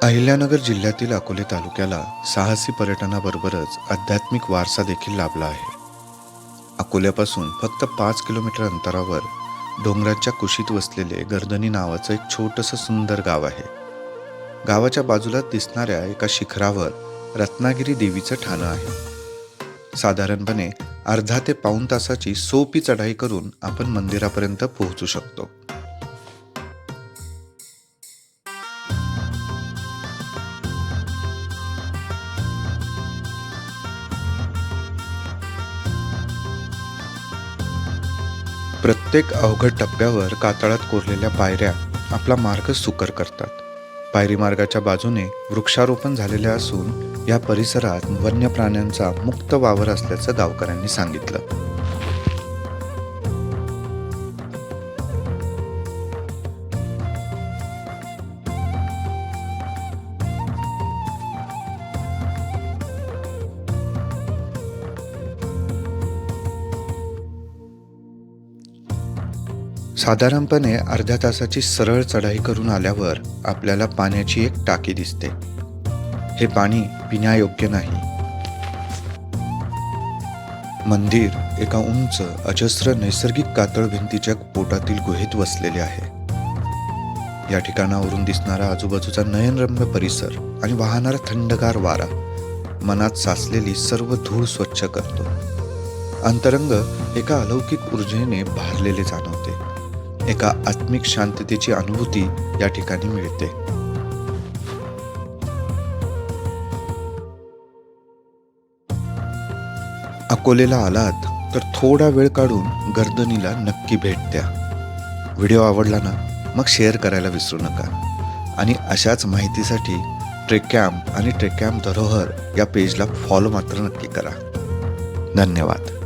अहिल्यानगर जिल्ह्यातील अकोले तालुक्याला साहसी पर्यटनाबरोबरच आध्यात्मिक वारसा देखील लाभला आहे. अकोल्यापासून फक्त 5 किलोमीटर अंतरावर डोंगराच्या कुशीत वसलेले गर्दनी नावाचं एक छोटंसं सुंदर गाव आहे. गावाच्या बाजूला दिसणाऱ्या एका शिखरावर रत्नागिरी देवीचं ठाणं आहे. साधारणपणे अर्धा ते पाऊण तासाची सोपी चढाई करून आपण मंदिरापर्यंत पोहोचू शकतो. प्रत्येक अवघड टप्प्यावर कातळात कोरलेल्या पायऱ्या आपला मार्ग सुकर करतात. पायरी मार्गाच्या बाजूने वृक्षारोपण झालेले असून या परिसरात वन्य प्राण्यांचा मुक्त वावर असल्याचं गावकऱ्यांनी सांगितलं. साधारणपणे अर्ध्या तासाची सरळ चढाई करून आल्यावर आपल्याला पाण्याची एक टाकी दिसते. हे पाणी पिण्यायोग्य नाही. मंदिर एका उंच अजस्र नैसर्गिक कातळ भिंतीच्या पोटातील गुहेत वसलेले आहे. या ठिकाणावरून दिसणारा आजूबाजूचा नयनरम्य परिसर आणि वाहणारा थंडगार वारा मनात साचलेली सर्व धूळ स्वच्छ करतो. अंतरंग एका अलौकिक ऊर्जेने भारलेले जाणवते. एका आत्मिक शांततेची अनुभूती या ठिकाणी मिळते. अकोलेला आलात तर थोडा वेळ काढून गर्दनीला नक्की भेट द्या. व्हिडिओ आवडला ना, मग शेअर करायला विसरू नका. आणि अशाच माहितीसाठी ट्रेकॅम्प आणि ट्रेकॅम्प धरोहर या पेजला फॉलो मात्र नक्की करा. धन्यवाद.